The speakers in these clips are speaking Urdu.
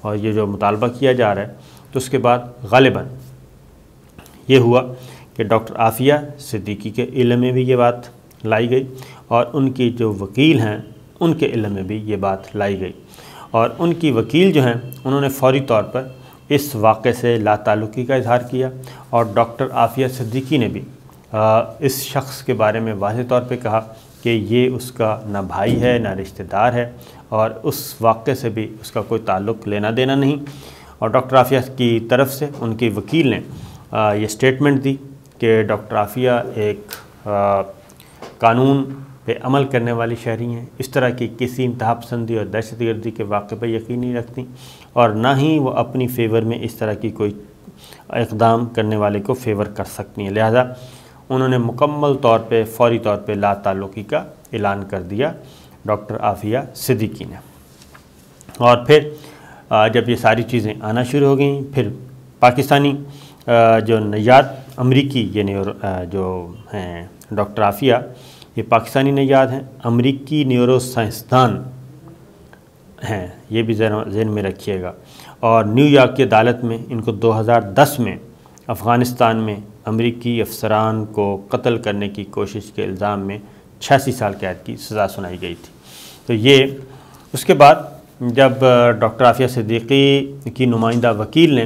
اور یہ جو مطالبہ کیا جا رہا ہے، تو اس کے بعد غالباً یہ ہوا کہ ڈاکٹر عافیہ صدیقی کے علم میں بھی یہ بات لائی گئی اور ان کی جو وکیل ہیں ان کے علم میں بھی یہ بات لائی گئی، اور ان کی وکیل جو ہیں انہوں نے فوری طور پر اس واقعے سے لا تعلقی کا اظہار کیا، اور ڈاکٹر عافیہ صدیقی نے بھی اس شخص کے بارے میں واضح طور پہ کہا کہ یہ اس کا نہ بھائی ہے نہ رشتہ دار ہے، اور اس واقعے سے بھی اس کا کوئی تعلق لینا دینا نہیں۔ اور ڈاکٹر عافیہ کی طرف سے ان کی وکیل نے یہ سٹیٹمنٹ دی کہ ڈاکٹر عافیہ ایک قانون پہ عمل کرنے والی شہری ہیں، اس طرح کی کسی انتہا پسندی اور دہشت گردی کے واقعے پہ یقین نہیں رکھتی، اور نہ ہی وہ اپنی فیور میں اس طرح کی کوئی اقدام کرنے والے کو فیور کر سکتی ہیں۔ لہذا انہوں نے مکمل طور پہ فوری طور پہ لا تعلقی کا اعلان کر دیا ڈاکٹر عافیہ صدیقی نے۔ اور پھر جب یہ ساری چیزیں آنا شروع ہو گئیں، پھر پاکستانی جو نیاد امریکی جو ہیں ڈاکٹر عافیہ، یہ پاکستانی نیاد ہیں، امریکی نیورو سائنسدان ہیں، یہ بھی ذہن میں رکھیے گا، اور نیو یارک کی عدالت میں ان کو 2010 میں افغانستان میں امریکی افسران کو قتل کرنے کی کوشش کے الزام میں 86 سال قید کی سزا سنائی گئی تھی۔ تو یہ اس کے بعد جب ڈاکٹر عافیہ صدیقی کی نمائندہ وکیل نے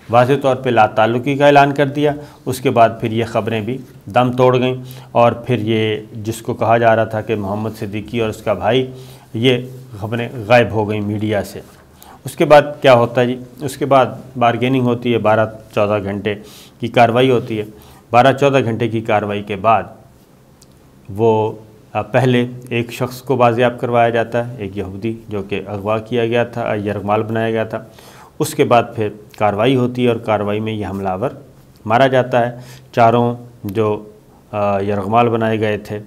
واضح طور پہ لا تعلقی کا اعلان کر دیا، اس کے بعد پھر یہ خبریں بھی دم توڑ گئیں، اور پھر یہ جس کو کہا جا رہا تھا کہ محمد صدیقی اور اس کا بھائی، یہ خبریں غائب ہو گئیں میڈیا سے۔ اس کے بعد کیا ہوتا ہے جی؟ اس کے بعد بارگیننگ ہوتی ہے، 12-14 گھنٹے کی کارروائی ہوتی ہے۔ 12-14 گھنٹے کی کارروائی کے بعد وہ پہلے ایک شخص کو بازیاب کروایا جاتا ہے، ایک یہودی جو کہ اغوا کیا گیا تھا، یرغمال بنایا گیا تھا۔ اس کے بعد پھر کارروائی ہوتی ہے، اور کارروائی میں یہ حملہ آور مارا جاتا ہے۔ چاروں جو یرغمال بنائے گئے تھے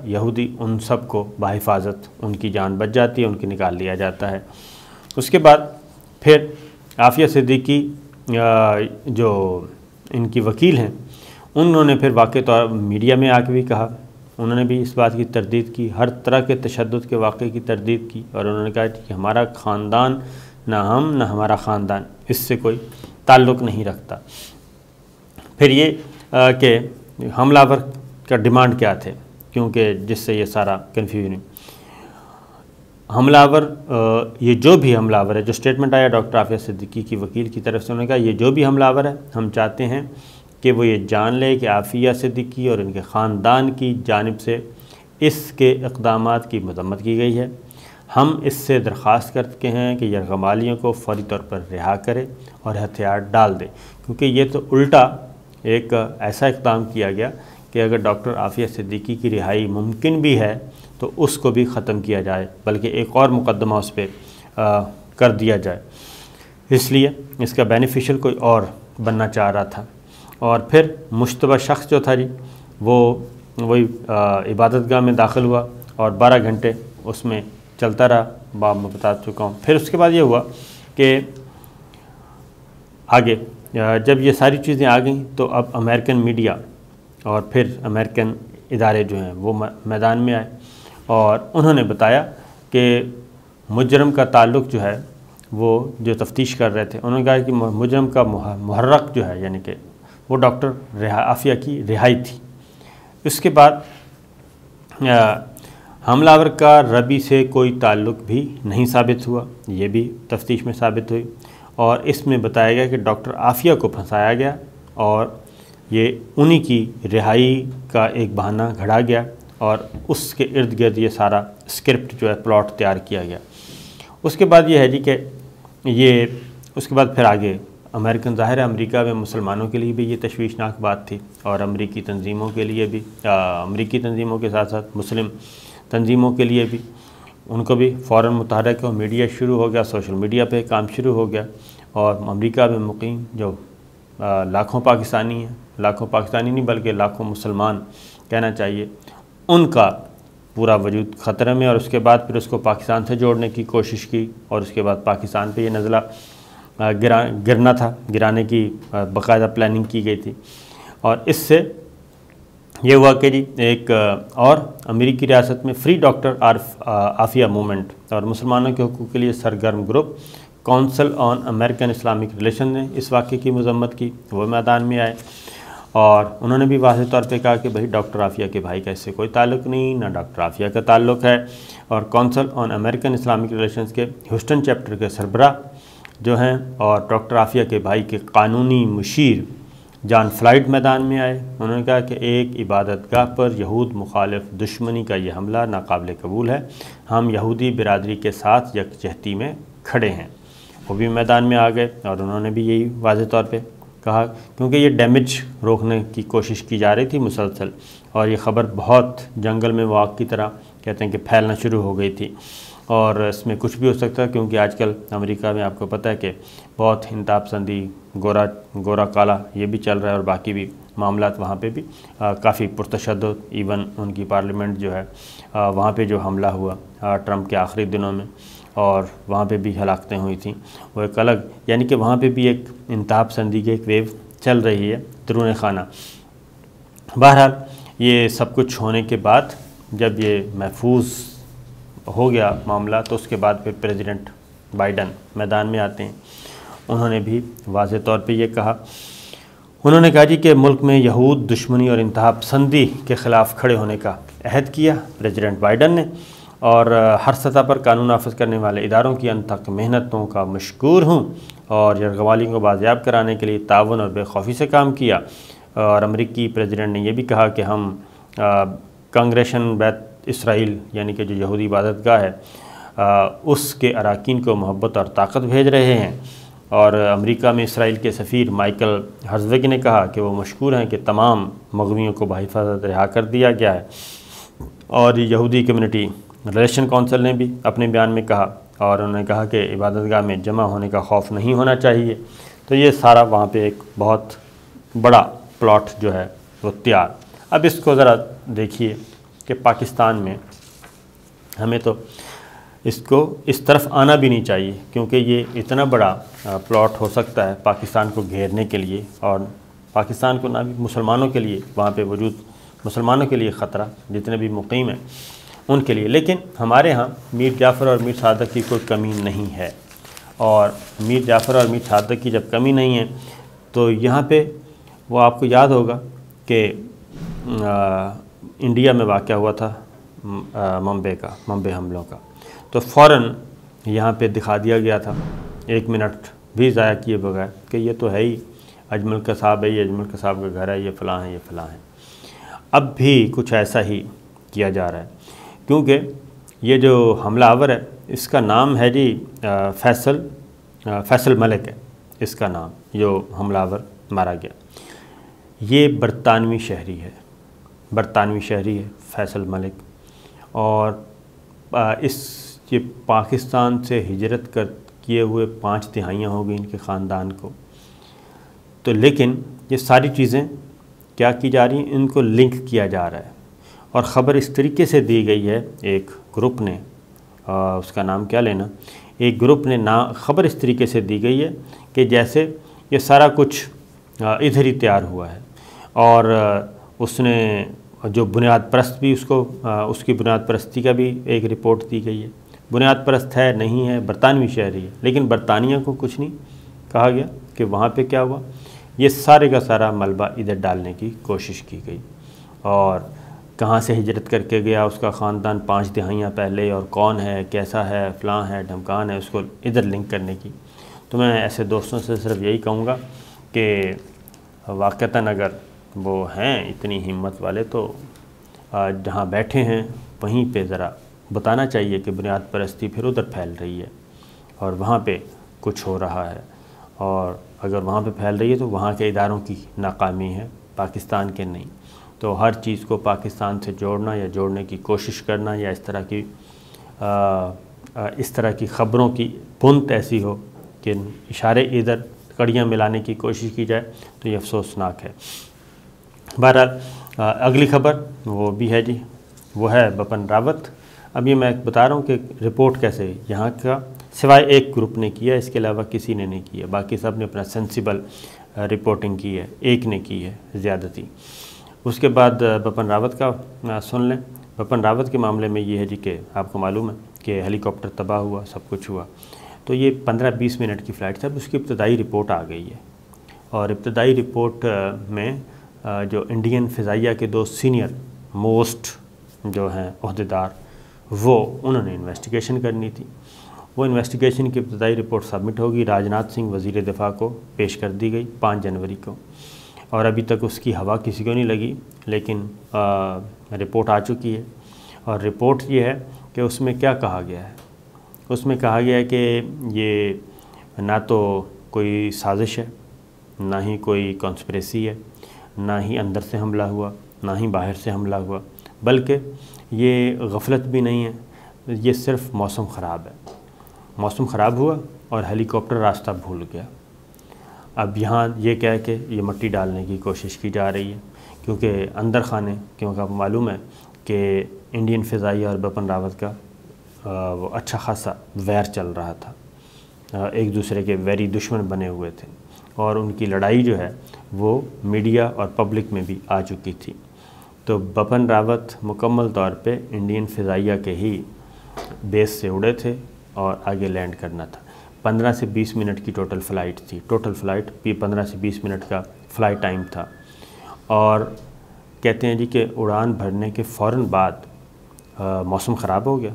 یہودی، ان سب کو بحفاظت ان کی جان بچ جاتی ہے، ان کی نکال لیا جاتا ہے۔ اس کے بعد پھر عافیہ صدیقی جو ان کی وکیل ہیں، انہوں نے پھر واقع طور میڈیا میں آ کے بھی کہا، انہوں نے بھی اس بات کی تردید کی، ہر طرح کے تشدد کے واقعے کی تردید کی، اور انہوں نے کہا کہ ہمارا خاندان، نہ ہم نہ ہمارا خاندان اس سے کوئی تعلق نہیں رکھتا۔ پھر یہ کہ حملہ آور کا ڈیمانڈ کیا تھے، کیونکہ جس سے یہ سارا کنفیوژن، حملہ آور یہ جو بھی حملہ آور ہے، جو سٹیٹمنٹ آیا ڈاکٹر عافیہ صدیقی کی وکیل کی طرف سے، انہوں نے کہا یہ جو بھی حملہ آور ہے، ہم چاہتے ہیں کہ وہ یہ جان لے کہ عافیہ صدیقی اور ان کے خاندان کی جانب سے اس کے اقدامات کی مذمت کی گئی ہے۔ ہم اس سے درخواست کرتے ہیں کہ یرغمالیوں کو فوری طور پر رہا کرے اور ہتھیار ڈال دے، کیونکہ یہ تو الٹا ایک ایسا اقدام کیا گیا کہ اگر ڈاکٹر عافیہ صدیقی کی رہائی ممکن بھی ہے تو اس کو بھی ختم کیا جائے، بلکہ ایک اور مقدمہ اس پہ کر دیا جائے۔ اس لیے اس کا بینیفیشل کوئی اور بننا چاہ رہا تھا۔ اور پھر مشتبہ شخص جو تھا جی، وہی عبادت گاہ میں داخل ہوا اور 12 گھنٹے اس میں چلتا رہا، میں بتا چکا ہوں۔ پھر اس کے بعد یہ ہوا کہ آگے جب یہ ساری چیزیں آ گئیں تو اب امریکن میڈیا اور پھر امریکن ادارے جو ہیں وہ میدان میں آئے، اور انہوں نے بتایا کہ مجرم کا تعلق جو ہے وہ جو تفتیش کر رہے تھے، انہوں نے کہا کہ مجرم کا محرک جو ہے، یعنی کہ وہ ڈاکٹر عافیہ کی رہائی تھی۔ اس کے بعد حملہ آور کا ربی سے کوئی تعلق بھی نہیں ثابت ہوا، یہ بھی تفتیش میں ثابت ہوئی، اور اس میں بتایا گیا کہ ڈاکٹر عافیہ کو پھنسایا گیا اور یہ انہی کی رہائی کا ایک بہانہ گھڑا گیا، اور اس کے ارد گرد یہ سارا اسکرپٹ جو ہے پلاٹ تیار کیا گیا۔ اس کے بعد یہ ہے جی کہ اس کے بعد پھر آگے امریکن، ظاہر ہے امریکہ میں مسلمانوں کے لیے بھی یہ تشویشناک بات تھی، اور امریکی تنظیموں کے لیے بھی، امریکی تنظیموں کے ساتھ ساتھ مسلم تنظیموں کے لیے بھی، ان کو بھی فوراً متحرک ہو، میڈیا شروع ہو گیا، سوشل میڈیا پہ کام شروع ہو گیا، اور امریکہ میں مقیم جو لاکھوں پاکستانی ہیں، لاکھوں پاکستانی نہیں بلکہ لاکھوں مسلمان کہنا چاہیے، ان کا پورا وجود خطرے میں۔ اور اس کے بعد پھر اس کو پاکستان سے جوڑنے کی کوشش کی، اور اس کے بعد پاکستان پہ یہ نزلہ گرنا تھا، گرانے کی باقاعدہ پلاننگ کی گئی تھی۔ اور اس سے یہ ہوا کہ جی ایک اور امریکی ریاست میں فری ڈاکٹر عافیہ موومنٹ اور مسلمانوں کے حقوق کے لیے سرگرم گروپ کونسل آن امریکن اسلامک ریلیشن نے اس واقعے کی مذمت کی، وہ میدان میں آئے اور انہوں نے بھی واضح طور پہ کہا کہ بھائی ڈاکٹر عافیہ کے بھائی کا اس سے کوئی تعلق نہیں، نہ ڈاکٹر عافیہ کا تعلق ہے۔ اور کونسل آن امریکن اسلامک ریلیشنز کے ہیوسٹن چیپٹر کے سربراہ جو ہیں اور ڈاکٹر عافیہ کے بھائی کے قانونی مشیر جان فلائیڈ میدان میں آئے۔ انہوں نے کہا کہ ایک عبادت گاہ پر یہود مخالف دشمنی کا یہ حملہ ناقابل قبول ہے، ہم یہودی برادری کے ساتھ یکجہتی میں کھڑے ہیں۔ وہ بھی میدان میں آ گئے اور انہوں نے بھی یہی واضح طور پہ کہا، کیونکہ یہ ڈیمیج روکنے کی کوشش کی جا رہی تھی مسلسل، اور یہ خبر بہت جنگل میں واق کی طرح کہتے ہیں کہ پھیلنا شروع ہو گئی تھی، اور اس میں کچھ بھی ہو سکتا ہے، کیونکہ آج کل امریکہ میں آپ کو پتہ ہے کہ بہت انتہا پسندی، گورا کالا یہ بھی چل رہا ہے، اور باقی بھی معاملات وہاں پہ بھی کافی پرتشدد، ایون ان کی پارلیمنٹ جو ہے وہاں پہ جو حملہ ہوا ٹرمپ کے آخری دنوں میں، اور وہاں پہ بھی ہلاکتیں ہوئی تھیں، وہ ایک الگ، یعنی کہ وہاں پہ بھی ایک انتہا پسندی کی ایک ویو چل رہی ہے درون خانہ۔ بہرحال یہ سب کچھ ہونے کے بعد جب یہ محفوظ ہو گیا معاملہ، تو اس کے بعد پھر پریزیڈنٹ بائیڈن میدان میں آتے ہیں۔ انہوں نے بھی واضح طور پہ یہ کہا، انہوں نے کہا جی کہ ملک میں یہود دشمنی اور انتہا پسندی کے خلاف کھڑے ہونے کا عہد کیا پریزیڈنٹ بائیڈن نے، اور ہر سطح پر قانون نافذ کرنے والے اداروں کی انتھک محنتوں کا مشکور ہوں، اور یرغمالیوں کو بازیاب کرانے کے لیے تعاون اور بے خوفی سے کام کیا۔ اور امریکی پریزیڈنٹ نے یہ بھی کہا کہ ہم کانگریشن بیت اسرائیل، یعنی کہ جو یہودی عبادت گاہ ہے، اس کے اراکین کو محبت اور طاقت بھیج رہے ہیں۔ اور امریکہ میں اسرائیل کے سفیر مائیکل ہرزوگ نے کہا کہ وہ مشکور ہیں کہ تمام مغویوں کو بحفاظت رہا کر دیا گیا ہے۔ اور یہودی کمیونٹی ریلیشن کونسل نے بھی اپنے بیان میں کہا، اور انہوں نے کہا کہ عبادت گاہ میں جمع ہونے کا خوف نہیں ہونا چاہیے۔ تو یہ سارا وہاں پہ ایک بہت بڑا پلاٹ جو ہے وہ تیار۔ اب اس کو ذرا دیکھیے کہ پاکستان میں ہمیں تو اس کو اس طرف آنا بھی نہیں چاہیے، کیونکہ یہ اتنا بڑا پلاٹ ہو سکتا ہے پاکستان کو گھیرنے کے لیے، اور پاکستان کو نہ بھی مسلمانوں کے لیے وہاں پہ وجود، مسلمانوں کے لیے خطرہ، جتنے بھی مقیم ہیں ان کے لیے۔ لیکن ہمارے ہاں میر جعفر اور میر صادق کی کوئی کمی نہیں ہے، اور میر جعفر اور میر صادق کی جب کمی نہیں ہے تو یہاں پہ وہ آپ کو یاد ہوگا کہ انڈیا میں واقع ہوا تھا ممبئی حملوں کا، تو فوراً یہاں پہ دکھا دیا گیا تھا 1 منٹ بھی ضائع کیے بغیر کہ یہ تو ہے ہی اجمل قصاب ہے، یہ اجمل قصاب کا گھر ہے، یہ فلاں ہے، یہ فلاں ہے۔ اب بھی کچھ ایسا ہی کیا جا رہا ہے، کیونکہ یہ جو حملہ آور ہے اس کا نام ہے جی فیصل ملک ہے اس کا نام، جو حملہ آور مارا گیا۔ یہ برطانوی شہری ہے فیصل ملک، اور یہ پاکستان سے ہجرت کیے ہوئے 5 دہائیاں ہو گئی ان کے خاندان کو۔ تو لیکن یہ ساری چیزیں کیا کی جا رہی ہیں، ان کو لنک کیا جا رہا ہے، اور خبر اس طریقے سے دی گئی ہے ایک گروپ نے، اس کا نام کیا لینا، ایک گروپ نے خبر اس طریقے سے دی گئی ہے کہ جیسے یہ سارا کچھ ادھر ہی تیار ہوا ہے، اور اس نے جو بنیاد پرست بھی اس کی بنیاد پرستی کا بھی ایک رپورٹ دی گئی ہے۔ بنیاد پرست ہے نہیں ہے، برطانوی شہری ہے، لیکن برطانیہ کو کچھ نہیں کہا گیا کہ وہاں پہ کیا ہوا۔ یہ سارے کا سارا ملبہ ادھر ڈالنے کی کوشش کی گئی، اور کہاں سے ہجرت کر کے گیا اس کا خاندان 5 دہائیاں پہلے، اور کون ہے، کیسا ہے، فلاں ہے، ڈھمکان ہے، اس کو ادھر لنک کرنے کی۔ تو میں ایسے دوستوں سے صرف یہی کہوں گا کہ واقعتاً اگر وہ ہیں اتنی ہمت والے تو جہاں بیٹھے ہیں وہیں پہ ذرا بتانا چاہیے کہ بنیاد پرستی پھر ادھر پھیل رہی ہے، اور وہاں پہ کچھ ہو رہا ہے، اور اگر وہاں پہ پھیل رہی ہے تو وہاں کے اداروں کی ناکامی ہے، پاکستان کے نہیں۔ تو ہر چیز کو پاکستان سے جوڑنا یا جوڑنے کی کوشش کرنا، یا اس طرح کی خبروں کی بنت ایسی ہو کہ اشارے ادھر کڑیاں ملانے کی کوشش کی جائے، تو یہ افسوسناک ہے۔ بہرحال اگلی خبر وہ بھی ہے جی، وہ ہے بپن راوت۔ اب یہ میں بتا رہا ہوں کہ رپورٹ کیسے یہاں کا سوائے ایک گروپ نے کیا، اس کے علاوہ کسی نے نہیں کیا، باقی سب نے اپنا سینسیبل رپورٹنگ کی ہے، ایک نے کی ہے زیادتی۔ اس کے بعد بپن راوت کا سن لیں۔ بپن راوت کے معاملے میں یہ ہے جی کہ آپ کو معلوم ہے کہ ہیلی کاپٹر تباہ ہوا، سب کچھ ہوا، تو یہ 15-20 منٹ کی فلائٹ تھی. اب اس کی ابتدائی رپورٹ آ گئی ہے، اور ابتدائی رپورٹ میں جو انڈین فضائیہ کے 2 سینئر موسٹ جو ہیں عہدیدار، انہوں نے انویسٹیگیشن کرنی تھی. وہ انویسٹیگیشن کی ابتدائی رپورٹ سبمٹ ہوگی، راجناتھ سنگھ وزیر دفاع کو پیش کر دی گئی 5 جنوری کو، اور ابھی تک اس کی ہوا کسی کو نہیں لگی، لیکن رپورٹ آ چکی ہے. اور رپورٹ یہ ہے کہ اس میں کیا کہا گیا ہے. اس میں کہا گیا ہے کہ یہ نہ تو کوئی سازش ہے، نہ ہی کوئی کانسپریسی ہے، نہ ہی اندر سے حملہ ہوا، نہ ہی باہر سے حملہ ہوا، بلکہ یہ غفلت بھی نہیں ہے، یہ صرف موسم خراب ہے. موسم خراب ہوا اور ہیلی کاپٹر راستہ بھول گیا. اب یہاں یہ کہہ کے یہ مٹی ڈالنے کی کوشش کی جا رہی ہے، کیونکہ اندر خانے، کیونکہ آپ کو معلوم ہے کہ انڈین فضائیہ اور بپن راوت کا وہ اچھا خاصا ویر چل رہا تھا، ایک دوسرے کے ویری دشمن بنے ہوئے تھے، اور ان کی لڑائی جو ہے وہ میڈیا اور پبلک میں بھی آ چکی تھی. تو بپن راوت مکمل طور پہ انڈین فضائیہ کے ہی بیس سے اڑے تھے اور آگے لینڈ کرنا تھا. 15 سے 20 منٹ کی ٹوٹل فلائٹ تھی. ٹوٹل فلائٹ 15 سے 20 منٹ کا فلائٹ ٹائم تھا، اور کہتے ہیں جی کہ اڑان بھرنے کے فوراً بعد موسم خراب ہو گیا،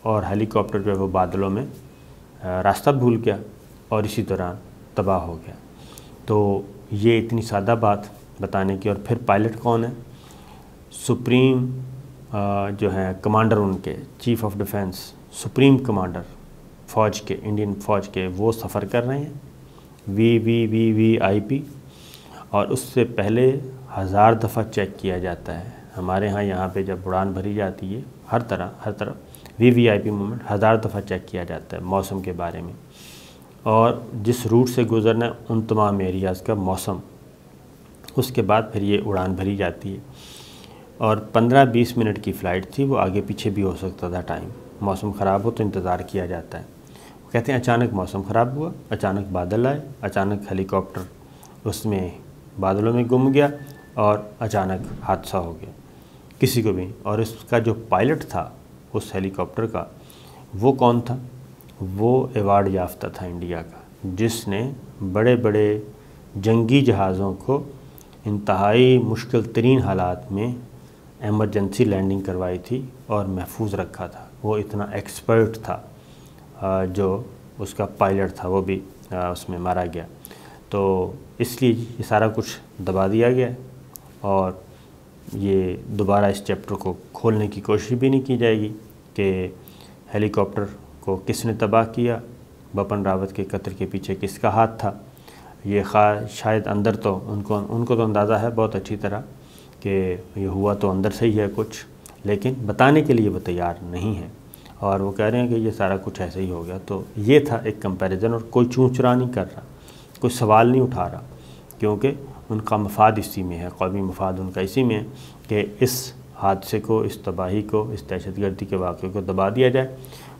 اور ہیلی کاپٹر جو ہے وہ بادلوں میں راستہ بھول گیا اور اسی دوران تباہ ہو گیا. تو یہ اتنی سادہ بات بتانے کی. اور پھر پائلٹ کون ہے؟ سپریم جو ہے کمانڈر، ان کے chief of defence, supreme commander فوج کے، انڈین فوج کے، وہ سفر کر رہے ہیں VVIP، اور اس سے پہلے 1000 دفعہ چیک کیا جاتا ہے. ہمارے ہاں یہاں پہ جب اڑان بھری جاتی ہے ہر طرف VVIP مومنٹ 1000 دفعہ چیک کیا جاتا ہے موسم کے بارے میں، اور جس روٹ سے گزرنا ہے ان تمام ایریاز کا موسم. اس کے بعد پھر یہ اڑان بھری جاتی ہے. اور 15-20 منٹ کی فلائٹ تھی، وہ آگے پیچھے بھی ہو سکتا تھا ٹائم. موسم خراب ہو تو انتظار کیا جاتا ہے. کہتے ہیں اچانک موسم خراب ہوا، اچانک بادل آئے، اچانک ہیلی کاپٹر اس میں بادلوں میں گم گیا، اور اچانک حادثہ ہو گیا، کسی کو بھی. اور اس کا جو پائلٹ تھا اس ہیلی کاپٹر کا، وہ کون تھا؟ وہ ایوارڈ یافتہ تھا انڈیا کا، جس نے بڑے بڑے جنگی جہازوں کو انتہائی مشکل ترین حالات میں ایمرجنسی لینڈنگ کروائی تھی اور محفوظ رکھا تھا. وہ اتنا ایکسپرٹ تھا. جو اس کا پائلٹ تھا وہ بھی اس میں مارا گیا. تو اس لیے یہ سارا کچھ دبا دیا گیا، اور یہ دوبارہ اس چیپٹر کو کھولنے کی کوشش بھی نہیں کی جائے گی کہ ہیلی کاپٹر کو کس نے تباہ کیا، بپن راوت کے قتل کے پیچھے کس کا ہاتھ تھا. یہ شاید اندر تو ان کو تو اندازہ ہے بہت اچھی طرح کہ یہ ہوا تو اندر سے ہی ہے کچھ، لیکن بتانے کے لیے وہ تیار نہیں ہے، اور وہ کہہ رہے ہیں کہ یہ سارا کچھ ایسے ہی ہو گیا. تو یہ تھا ایک کمپیریزن، اور کوئی چوں چرا نہیں کر رہا، کوئی سوال نہیں اٹھا رہا، کیونکہ ان کا مفاد اسی میں ہے، قومی مفاد ان کا اسی میں ہے کہ اس حادثے کو، اس تباہی کو، اس دہشت گردی کے واقعے کو دبا دیا جائے.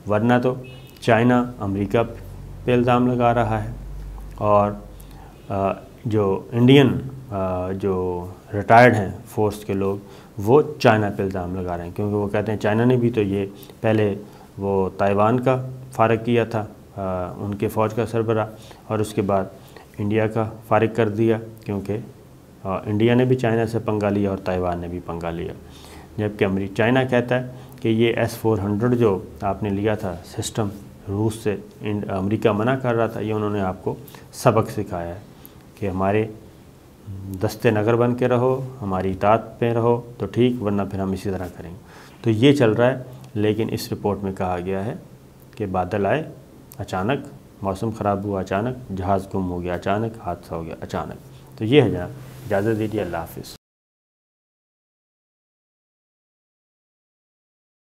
ورنہ تو چائنا امریکہ پہ الزام لگا رہا ہے، اور جو انڈین جو ریٹائرڈ ہیں فورس کے لوگ، وہ چائنا پہ الزام لگا رہے ہیں، کیونکہ وہ کہتے ہیں چائنا نے بھی تو یہ پہلے وہ تائیوان کا فارغ کیا تھا، ان کے فوج کا سربراہ، اور اس کے بعد انڈیا کا فارغ کر دیا، کیونکہ انڈیا نے بھی چائنا سے پنگا لیا اور تائیوان نے بھی پنگا لیا. جبکہ چائنا کہتا ہے کہ یہ S-400 جو آپ نے لیا تھا سسٹم روس سے، امریکہ منع کر رہا تھا، یہ انہوں نے آپ کو سبق سکھایا ہے کہ ہمارے دستے نگر بن کے رہو، ہماری اطاعت پہ رہو تو ٹھیک، ورنہ پھر ہم اسی طرح کریں گے. تو یہ چل رہا ہے. لیکن اس رپورٹ میں کہا گیا ہے کہ بادل آئے اچانک، موسم خراب ہوا اچانک، جہاز گم ہو گیا اچانک، حادثہ ہو گیا اچانک. تو یہ ہے جناب، اجازت دیجیے، اللہ حافظ.